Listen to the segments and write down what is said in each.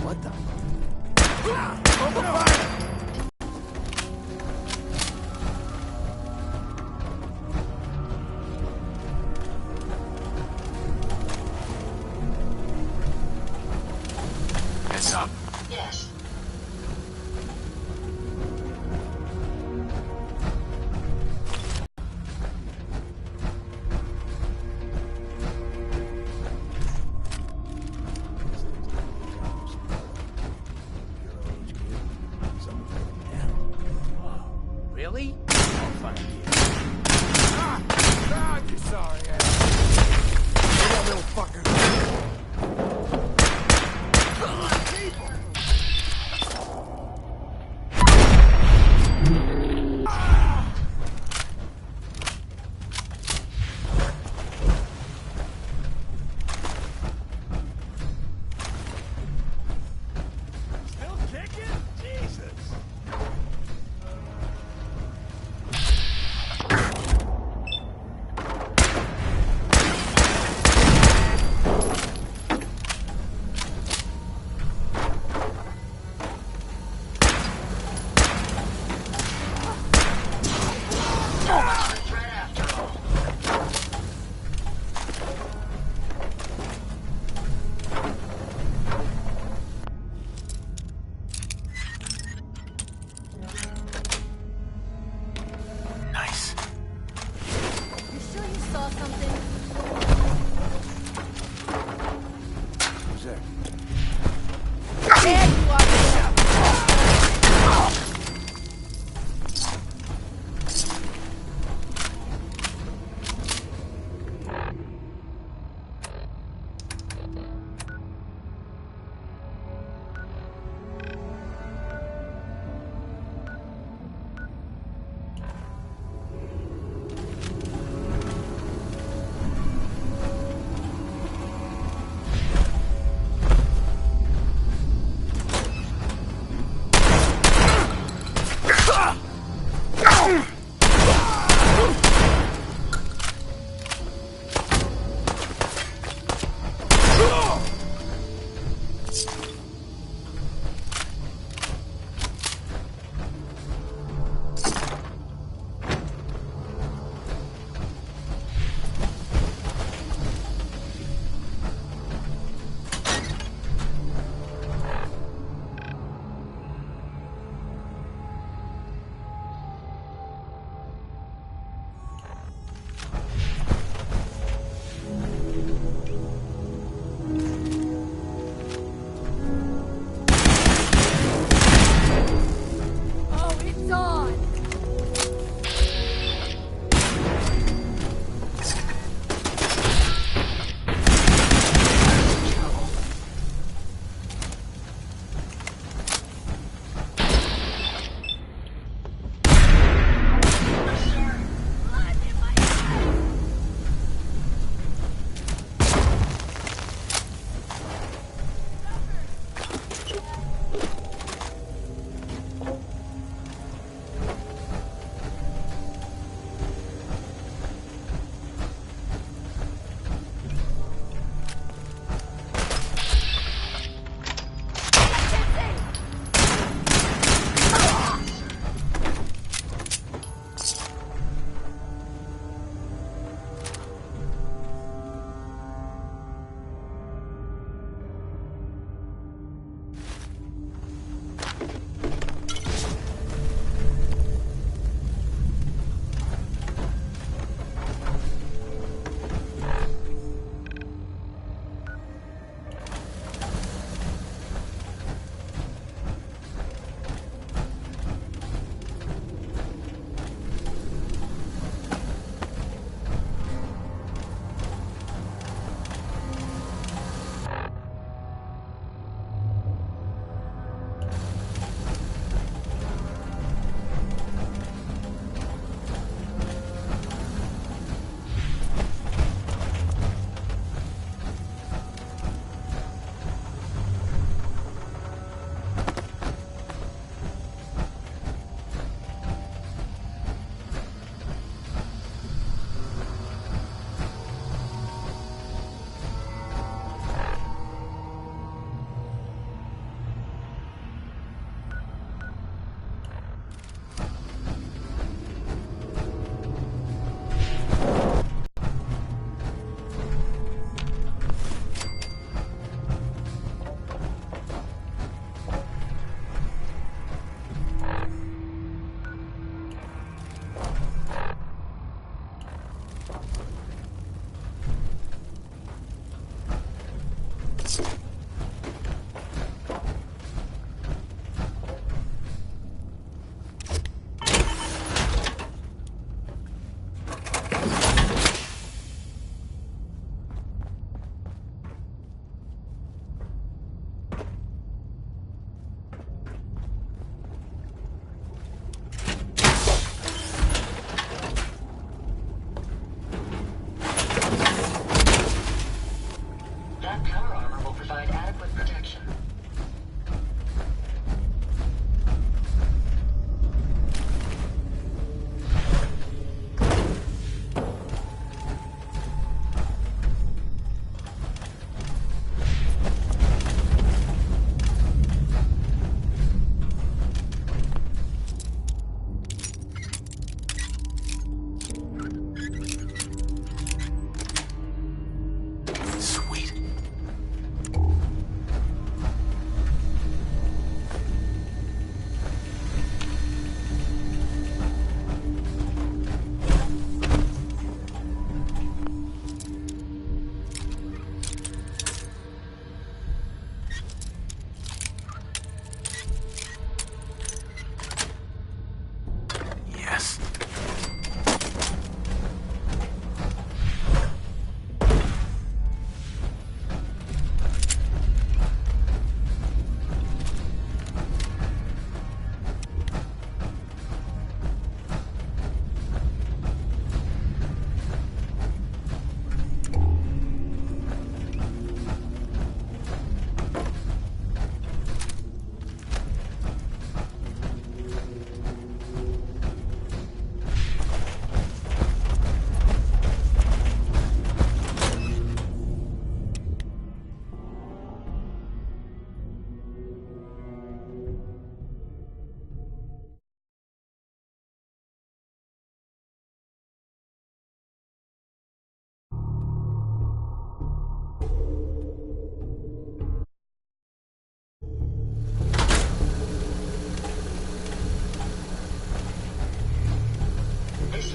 What the? Open fire! Heads up. Yes. Really? Ah, you sorry ass. Get that little fucker. Come on, people.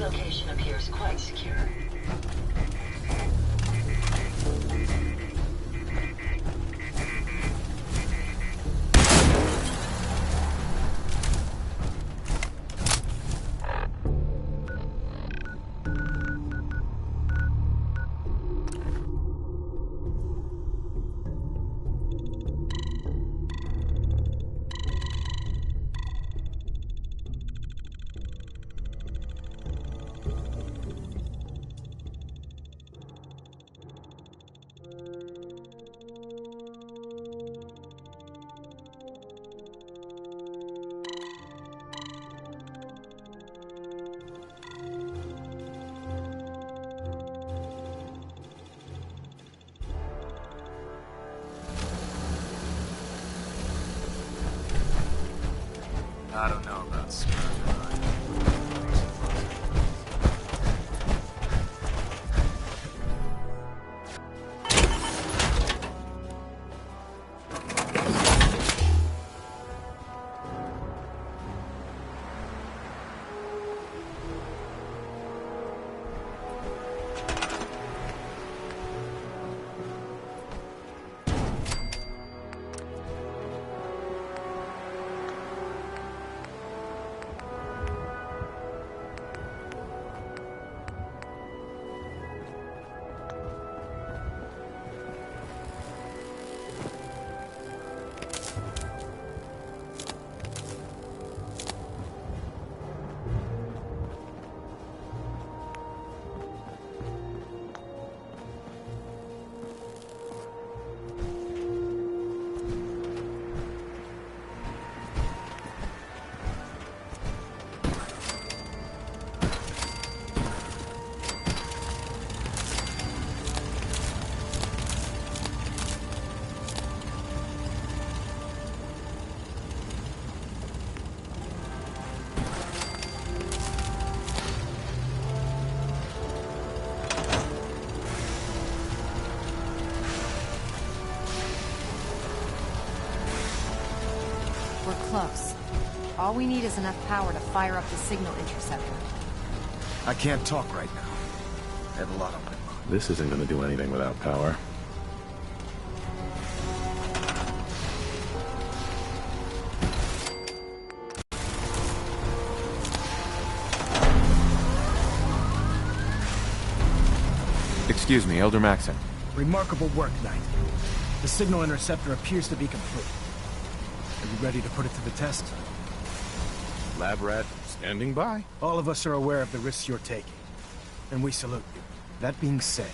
Location appears quite secure. I don't know about Smurf. We're close. All we need is enough power to fire up the signal interceptor. I can't talk right now. I have a lot on my mind. This isn't going to do anything without power. Excuse me, Elder Maxon. Remarkable work, Knight. The signal interceptor appears to be complete. Are you ready to put it to the test? Lab rat, standing by. All of us are aware of the risks you're taking, and we salute you. That being said,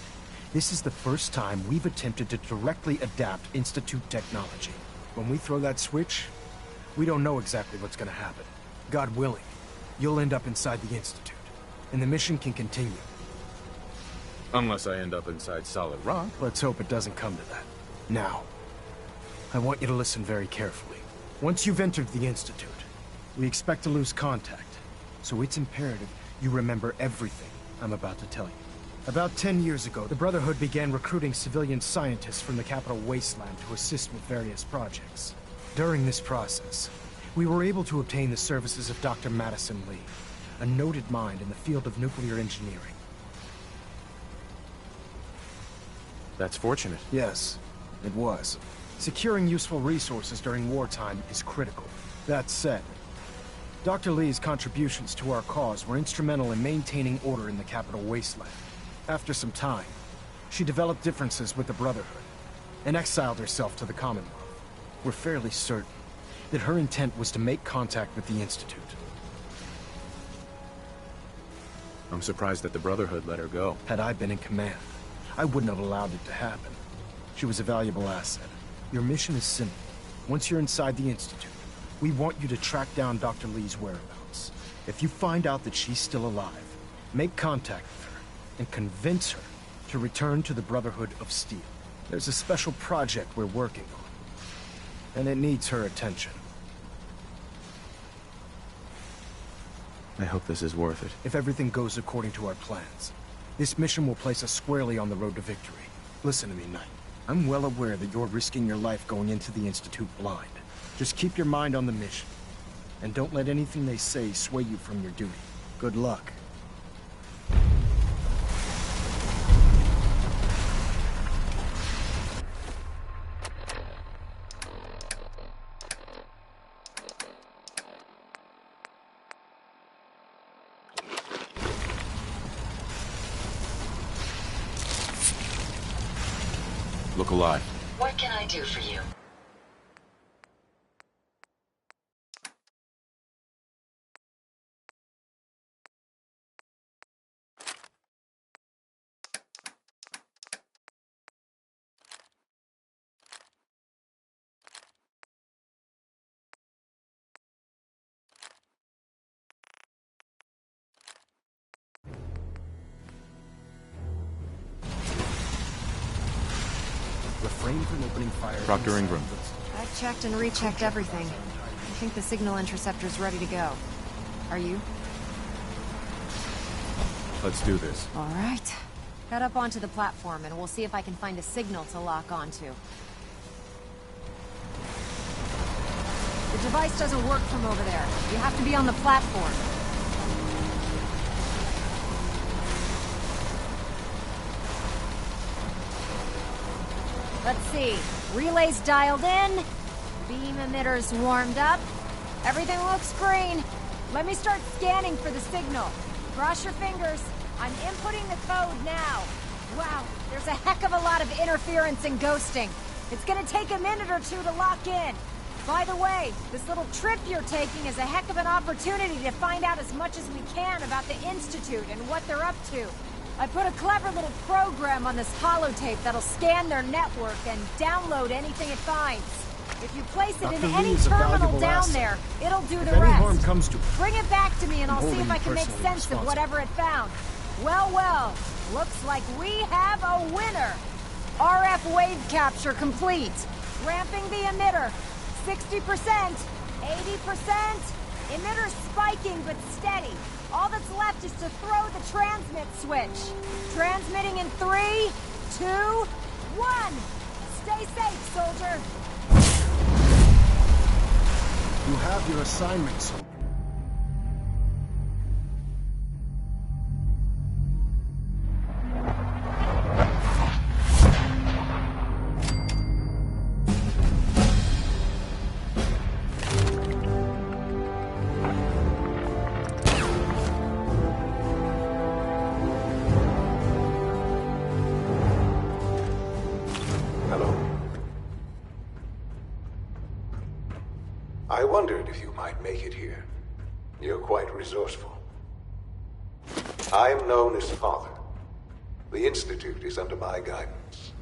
this is the first time we've attempted to directly adapt Institute technology. When we throw that switch, we don't know exactly what's gonna happen. God willing, you'll end up inside the Institute, and the mission can continue. Unless I end up inside solid rock. Let's hope it doesn't come to that. Now, I want you to listen very carefully. Once you've entered the Institute, we expect to lose contact, so it's imperative you remember everything I'm about to tell you. About 10 years ago, the Brotherhood began recruiting civilian scientists from the capital wasteland to assist with various projects. During this process, we were able to obtain the services of Dr. Madison Lee, a noted mind in the field of nuclear engineering. That's fortunate. Yes, it was. Securing useful resources during wartime is critical. That said, Dr. Lee's contributions to our cause were instrumental in maintaining order in the capital wasteland. After some time, she developed differences with the Brotherhood and exiled herself to the Commonwealth. We're fairly certain that her intent was to make contact with the Institute. I'm surprised that the Brotherhood let her go. Had I been in command, I wouldn't have allowed it to happen. She was a valuable asset. Your mission is simple. Once you're inside the Institute, we want you to track down Dr. Lee's whereabouts. If you find out that she's still alive, make contact with her and convince her to return to the Brotherhood of Steel. There's a special project we're working on, and it needs her attention. I hope this is worth it. If everything goes according to our plans, this mission will place us squarely on the road to victory. Listen to me, Knight. I'm well aware that you're risking your life going into the Institute blind. Just keep your mind on the mission, and don't let anything they say sway you from your duty. Good luck. Look alive. What can I do for you? Refrain from opening fire. Dr. Ingram. I've checked and rechecked everything. I think the signal interceptor's ready to go. Are you? Let's do this. All right. Head up onto the platform and we'll see if I can find a signal to lock onto. The device doesn't work from over there. You have to be on the platform. Let's see. Relays dialed in. Beam emitters warmed up. Everything looks green. Let me start scanning for the signal. Cross your fingers. I'm inputting the code now. Wow, there's a heck of a lot of interference and ghosting. It's gonna take a minute or two to lock in. By the way, this little trip you're taking is a heck of an opportunity to find out as much as we can about the Institute and what they're up to. I put a clever little program on this holotape that'll scan their network and download anything it finds. If you place it in Dr. Lee any is a terminal valuable down asset. there, it'll do the If any rest. harm comes to it, Bring it back to me and I'll see holding if I you can make personally sense of responsible. whatever it found. Well, well, looks like we have a winner. RF wave capture complete. Ramping the emitter. 60%, 80%. Emitter spiking but steady. All that's left is to throw the transmit switch. Transmitting in 3, 2, 1. Stay safe, soldier. you have your assignment, soldier. I wondered if you might make it here. You're quite resourceful. I am known as Father. The Institute is under my guidance.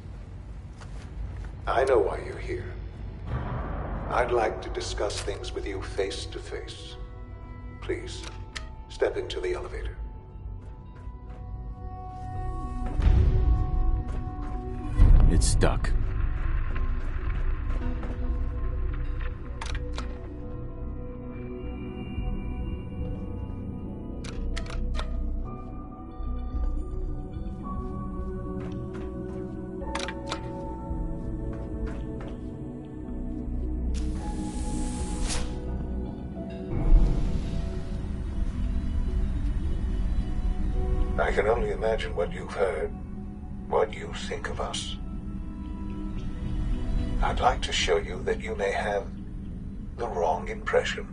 I know why you're here. I'd like to discuss things with you face to face. Please, step into the elevator. It's stuck. I can only imagine what you've heard, what you think of us. I'd like to show you that you may have the wrong impression.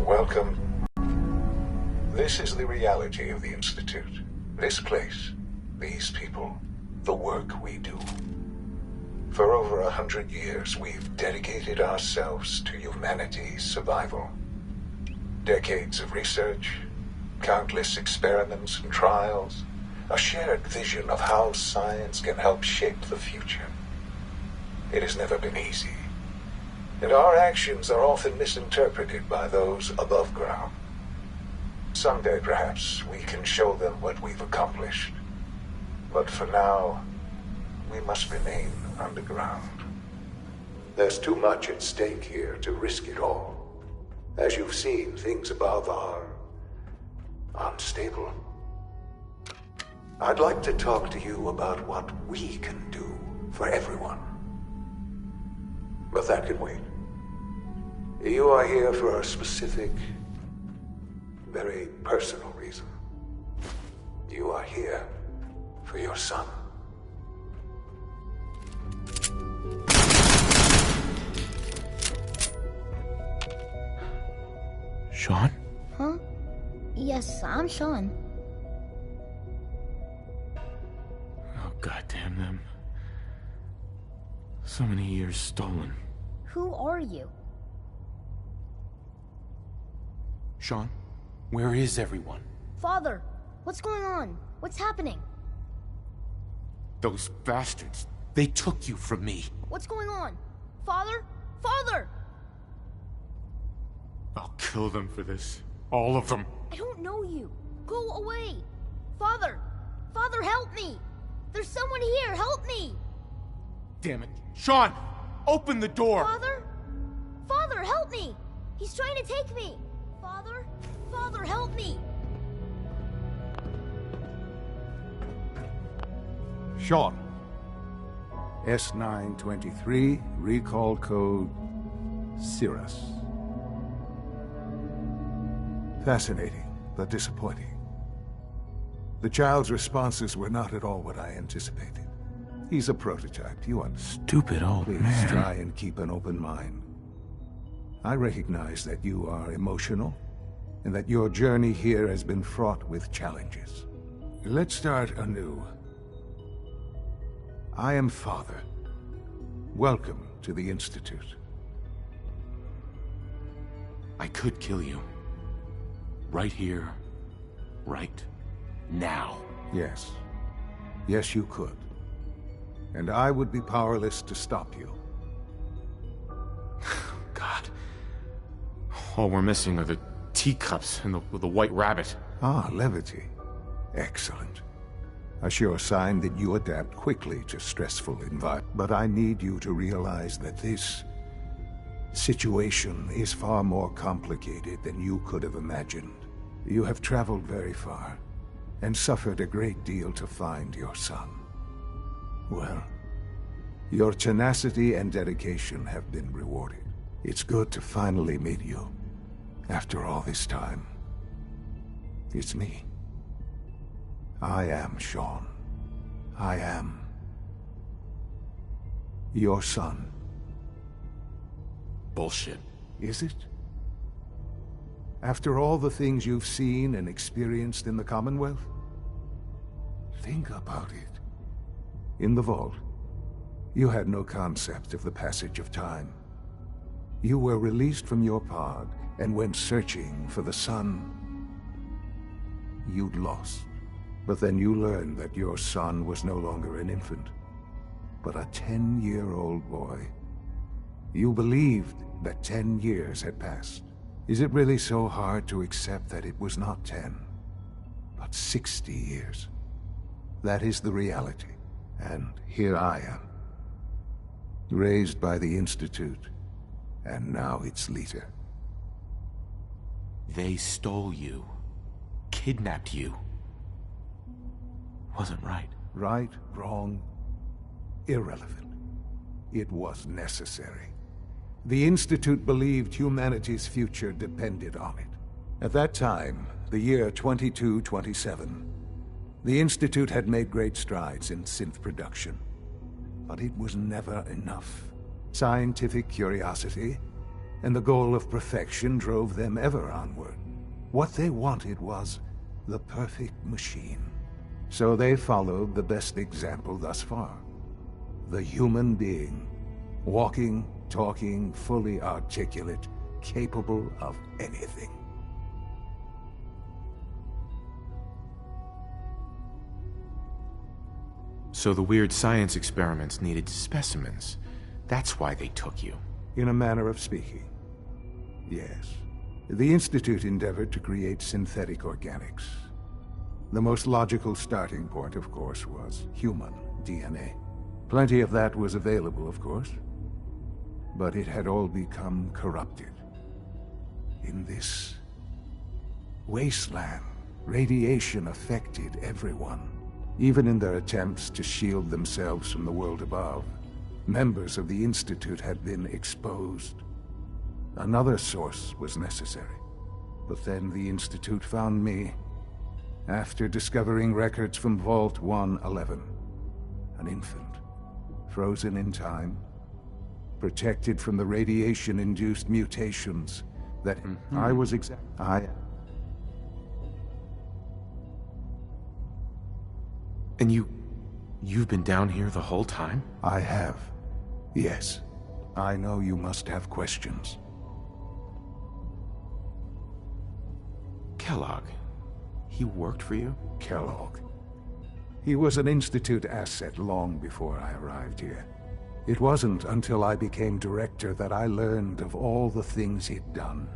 Welcome. This is the reality of the Institute. This place, these people, the work we do. For over 100 years, we've dedicated ourselves to humanity's survival. Decades of research, countless experiments and trials, a shared vision of how science can help shape the future. It has never been easy, and our actions are often misinterpreted by those above ground. Someday, perhaps, we can show them what we've accomplished. But for now, we must remain underground. There's too much at stake here to risk it all. As you've seen, things above are unstable. I'd like to talk to you about what we can do for everyone. But that can wait. You are here for a specific, very personal reason. You are here for your son. Sean? Huh? Yes, I'm Sean. Oh, goddamn them. So many years stolen. Who are you? Sean, where is everyone? Father, what's going on? What's happening? Those bastards. They took you from me. What's going on? Father? Father! I'll kill them for this. All of them. I don't know you. Go away. Father! Father, help me! There's someone here, help me! Damn it. Sean! Open the door! Father? Father, help me! He's trying to take me! Father? Father, help me! Sean. S923, recall code Cirrus. Fascinating, but disappointing. The child's responses were not at all what I anticipated. He's a prototype, you understand. Stupid old Please man. try and keep an open mind. I recognize that you are emotional, and that your journey here has been fraught with challenges. Let's start anew. I am Father. Welcome to the Institute. I could kill you. Right here. Right now. Yes. Yes, you could. And I would be powerless to stop you. God. All we're missing are the teacups and the white rabbit. Ah, levity. Excellent. A sure sign that you adapt quickly to stressful environments. But I need you to realize that this situation is far more complicated than you could have imagined. You have traveled very far, and suffered a great deal to find your son. Well, your tenacity and dedication have been rewarded. It's good to finally meet you, after all this time. It's me. I am Sean. I am your son. Bullshit. Is it? After all the things you've seen and experienced in the Commonwealth? Think about it. In the vault, You had no concept of the passage of time. You were released from your pod and went searching for the son you'd lost. But then you learned that your son was no longer an infant, but a 10-year-old boy. You believed that 10 years had passed. Is it really so hard to accept that it was not 10, but 60 years? That is the reality, and here I am. Raised by the Institute, and now its leader. They stole you. Kidnapped you. Wasn't right. Right, wrong, irrelevant. It was necessary. The Institute believed humanity's future depended on it. At that time, the year 2227, the Institute had made great strides in synth production. But it was never enough. Scientific curiosity and the goal of perfection drove them ever onward. What they wanted was the perfect machine. So they followed the best example thus far. The human being. Walking, talking, fully articulate, capable of anything. So the weird science experiments needed specimens. That's why they took you. In a manner of speaking. Yes. The Institute endeavored to create synthetic organics. The most logical starting point, of course, was human DNA. Plenty of that was available, of course. But it had all become corrupted. In this wasteland, radiation affected everyone. Even in their attempts to shield themselves from the world above, members of the Institute had been exposed. Another source was necessary. But then the Institute found me after discovering records from Vault 111. An infant, frozen in time, protected from the radiation-induced mutations that I was And you've been down here the whole time? I have. Yes. I know you must have questions. Kellogg. He worked for you? Kellogg. He was an Institute asset long before I arrived here. It wasn't until I became director that I learned of all the things he'd done.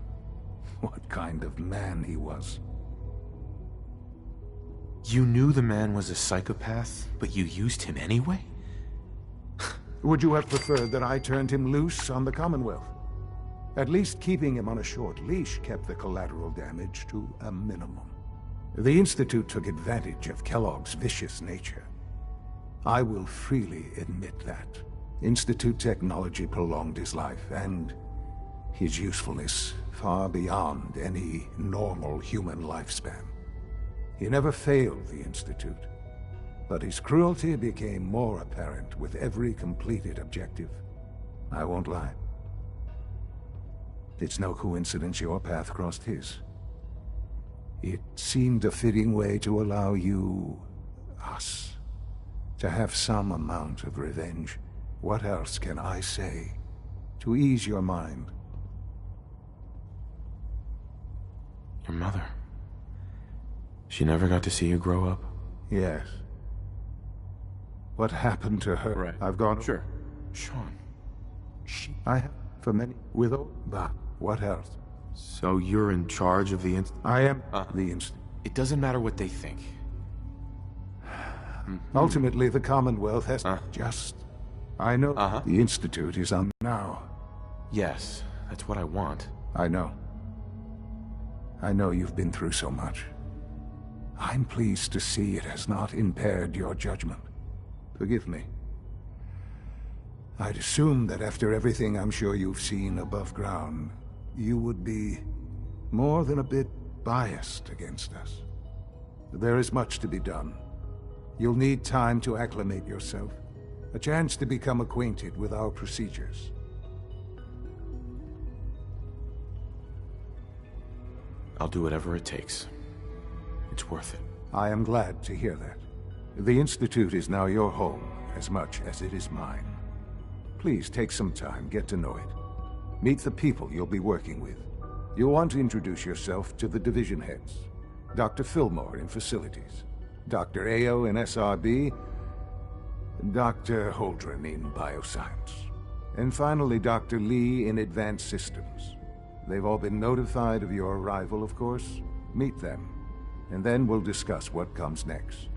What kind of man he was. You knew the man was a psychopath, but you used him anyway? Would you have preferred that I turned him loose on the Commonwealth? At least keeping him on a short leash kept the collateral damage to a minimum. The Institute took advantage of Kellogg's vicious nature. I will freely admit that. Institute technology prolonged his life, and his usefulness far beyond any normal human lifespan. He never failed the Institute, but his cruelty became more apparent with every completed objective. I won't lie. It's no coincidence your path crossed his. It seemed a fitting way to allow you, us, to have some amount of revenge. What else can I say to ease your mind? Your mother. She never got to see you grow up? Yes. What happened to her? Right. I've gone... Sure. Sean. I have for many... But what else? So you're in charge of the I am the It doesn't matter what they think. Ultimately, the Commonwealth has just... I know the Institute is on now. Yes, that's what I want. I know. I know you've been through so much. I'm pleased to see it has not impaired your judgment. Forgive me. I'd assumed that after everything I'm sure you've seen above ground, you would be more than a bit biased against us. There is much to be done. You'll need time to acclimate yourself, a chance to become acquainted with our procedures. I'll do whatever it takes. It's worth it. I am glad to hear that. The Institute is now your home as much as it is mine. Please take some time, get to know it. Meet the people you'll be working with. You'll want to introduce yourself to the division heads. Dr. Fillmore in Facilities, Dr. Ayo in SRB, Dr. Holdren in Bioscience, and finally Dr. Lee in Advanced Systems. They've all been notified of your arrival, of course. Meet them, and then we'll discuss what comes next.